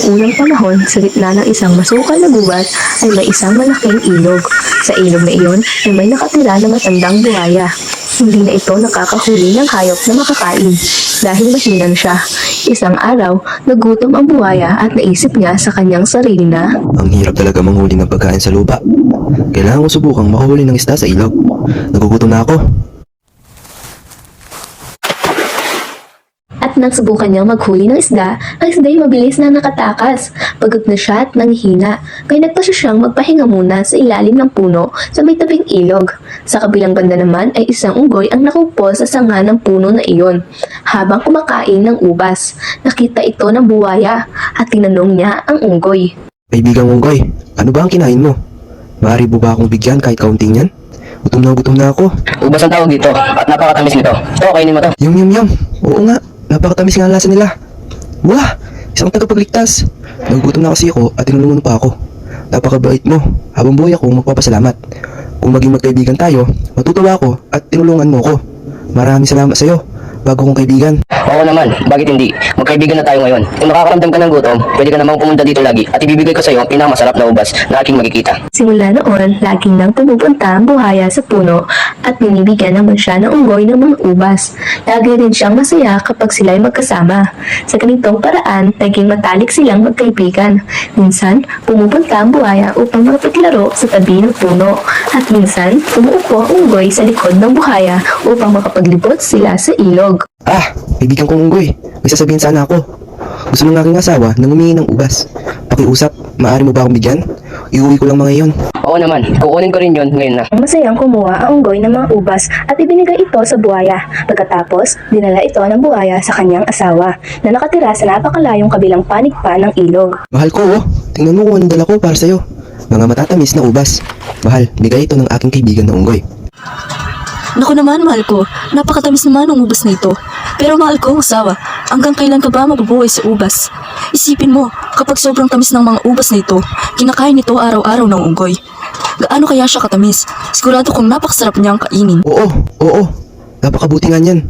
Unang panahon, sa gitna ng isang masukal na gubat ay may isang malaking ilog. Sa ilog na iyon ay may nakatira na matandang buhaya. Hindi na ito nakakahuli ng hayop na makakain dahil mahinan siya. Isang araw, nagutom ang buhaya at naisip niya sa kanyang sarili na, Ang hirap talaga manghuli ng pagkain sa lupa. Kailangan ko subukang makahuli ng isda sa ilog. Nagugutom na ako. at nang subukan niyang maghuli ng isda, ang isda ay mabilis na nakatakas. Pagod na siya at nanghihina, kaya nagpasya siyang magpahinga muna sa ilalim ng puno sa may tabing ilog. Sa kabilang banda naman ay isang unggoy ang nakaupo sa sanga ng puno na iyon. Habang kumakain ng ubas, nakita ito ng buwaya at tinanong niya ang unggoy. Kaibigang unggoy, ano ba ang kinain mo? Maaari mo ba akong bigyan kahit kaunting yan? Gutom na ako. Ubas ang tawag dito at napakatamis nito. Ito, kainin mo to. Yum. Oo nga, napakatamis nga ang lasa nila. Wah! Isang tagapagligtas. Nagugutom na kasi ako at tinulungan mo pa ako. Napakabait mo. Habang buhay ako, magpapasalamat. Kung maging magkaibigan tayo, matutuwa ako at tinulungan mo ako. Maraming salamat sa iyo, bago kong kaibigan. Oo naman, bakit hindi? Magkaibigan na tayo ngayon. Kung nakakaramdam ka ng gutom, pwede ka namang pumunta dito lagi at ibibigay ko sa iyo ang pinakamasarap na ubas na aking makikita. Simula noon, laging nang pumupunta ang buhaya sa puno at binibigyan naman siya ng unggoy ng mga ubas. Lagi rin siyang masaya kapag sila'y magkasama. Sa ganitong paraan, naging matalik silang magkaibigan. Minsan, pumupunta ang buhaya upang makipaglaro sa tabi ng puno. At minsan, umuupo ang unggoy sa likod ng buhaya upang makapaglibot sila sa ilog. Kaibigan kong unggoy, may sasabihin sana ako. Gusto ng aking asawa na humingi ng ubas. Pakiusap, maaari mo ba akong bigyan? Iuwi ko lang mga iyon. Oo naman, kukunin ko rin yon ngayon na. Masayang kumuha ang unggoy ng mga ubas at ibinigay ito sa buhaya. Pagkatapos, dinala ito ng buhaya sa kanyang asawa na nakatira sa napakalayong kabilang panig pa ng ilog. Mahal ko, tingnan mo kung anong dala ko para sa'yo. Mga matatamis na ubas. Mahal, bigay ito ng aking kaibigan na unggoy. Naku naman, mahal ko. Napakatamis naman ang ubas na ito. Pero mahal ko, asawa, hanggang kailan ka ba mabubuhay sa ubas? Isipin mo, kapag sobrang tamis ng mga ubas na ito, kinakain ito araw-araw ng unggoy. Gaano kaya siya katamis? Sigurado kong napakasarap niyang kainin. Oo. Napakabuti nga niyan.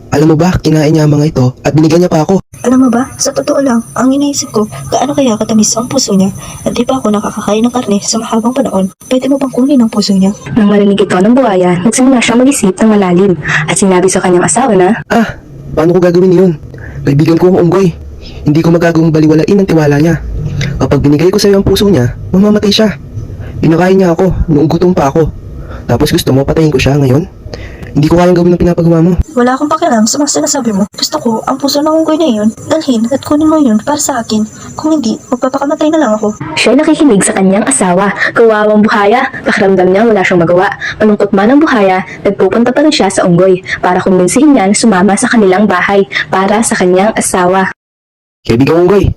Alam mo ba, kinain niya ang mga ito at binigyan niya pa ako. Alam mo ba, sa totoo lang, ang iniisip ko, gaano kaya katamis ang puso niya at di pa ako nakakakain ng karne sa mahabang panahon. Pwede mo bang kunin ang puso niya? Nang marinig ito ng buhaya, nagsimula siyang mag-isip ng malalim at sinabi sa kanyang asawa na, Paano ko gagawin yun? Kaibigan ko ang unggoy. Hindi ko magagawang baliwalain ang tiwala niya. Kapag binigay ko sa iyo ang puso niya, mamamatay siya. Pinakain niya ako noong gutom pa ako. Tapos gusto mo patayin ko siya ngayon? Hindi ko kayang gawin ang pinapagawa mo. Wala akong pakialam sa mga sinasabi mo. Gusto ko, ang puso ng unggoy na yun, dalhin at kunin mo yun para sa akin. Kung hindi, magpapakamatay na lang ako. siya'y nakikinig sa kanyang asawa. Kawawang buhaya, pakiramdam niya wala siyang magawa. Malungkot man ang buhaya, nagpupunta pa rin siya sa unggoy para kumbinsihin niya na sumama sa kanilang bahay para sa kanyang asawa. Kaibigan unggoy.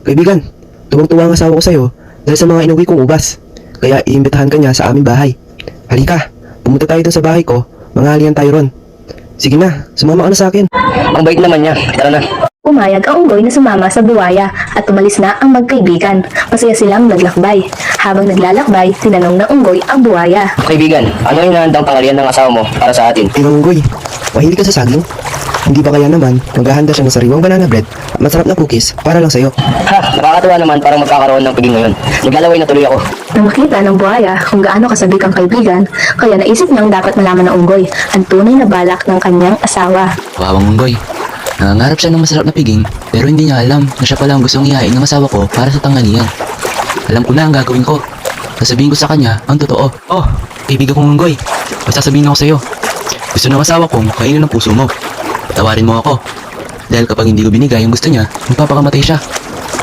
Kaibigan, tuwang-tuwa ang asawa ko sa'yo dahil sa mga inuwi kong ubas. Kaya iimbitahan ka niya sa aming bahay. Halika, pumunta tayo dun sa bahay ko. Manghalian tayo ron. Sige na, sumama ka na sa akin. Ang bait naman niya, tara na. Umayag ang unggoy na sumama sa buhaya at umalis na ang magkaibigan. Masaya silang naglakbay. Habang naglalakbay, tinanong ng unggoy ang buhaya. Kaibigan, ano ang inahandang tanghalian ng asawa mo para sa atin? Tingnan unggoy, mahilig ka sa saging? Hindi ba kaya naman maghahanda siya ng sariwang banana bread at masarap na cookies para lang sa'yo? Nakakatuwa naman parang magkakaroon ng paging ngayon. Naglalaway na tuloy ako. Nang makita ng buhaya kung gaano kasabik ang kaibigan, kaya naisip niyang dapat malaman ng unggoy ang tunay na balak ng kanyang asawa. Wawang unggoy. Nangangarap siya ng masarap na piging, pero hindi niya alam na siya pala ang gustong ihain ng asawa ko para sa tanghalian. Alam ko na ang gagawin ko. Sasabihin ko sa kanya ang totoo. Kaibigan kong unggoy. Masasabihin ako sa'yo. Gusto ng asawa kong kainin ng puso mo. Patawarin mo ako. Dahil kapag hindi ko binigay yung gusto niya, magpapakamatay siya.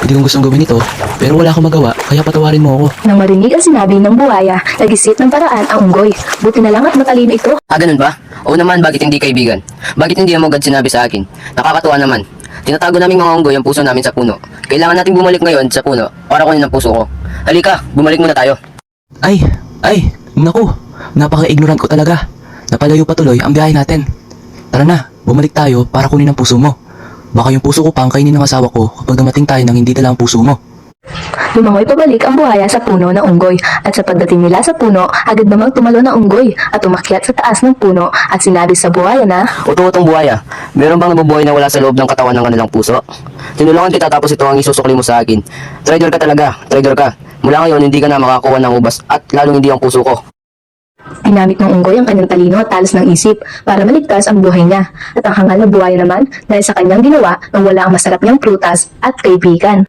Hindi kong gustong gawin ito, pero wala akong magawa, kaya patawarin mo ako. Nang marinig ang sinabi ng buhaya, nag-isip ng paraan ang unggoy. Buti na lang at matalino ito. Ganun ba? Oo naman, bakit hindi kaibigan? Bakit hindi mo agad sinabi sa akin? Nakakatuwa naman. Tinatago naming mga unggoy ang puso namin sa puno. Kailangan natin bumalik ngayon sa puno para kunin ang puso ko. Halika, bumalik muna tayo. Ay, naku, napaka-ignorant ko talaga. Napalayo pa tuloy ang biyahe natin. Tara na, bumalik tayo para kunin ang puso mo. Baka yung puso ko pang kainin ng asawa ko kapag dumating tayo nang hindi dala ang puso mo. Lumangoy pabalik ang buhaya sa puno ng unggoy at sa pagdating nila sa puno, agad namang tumalo ng unggoy at umakyat sa taas ng puno at sinabi sa buhaya na, Utong buhaya, meron bang nabubuhay na wala sa loob ng katawan ng kanilang puso? Tinulungan kita tapos ito ang isusukli mo sa akin. Traitor ka talaga, traitor ka. Mula ngayon, hindi ka na makakuha ng ubas at lalong hindi ang puso ko. Ginamit ng unggoy ang kanyang talino at talas ng isip para maligtas ang buhay niya. At ang hangal na buhaya naman dahil sa kanyang ginawa nang wala ang masarap niyang prutas at kaibigan.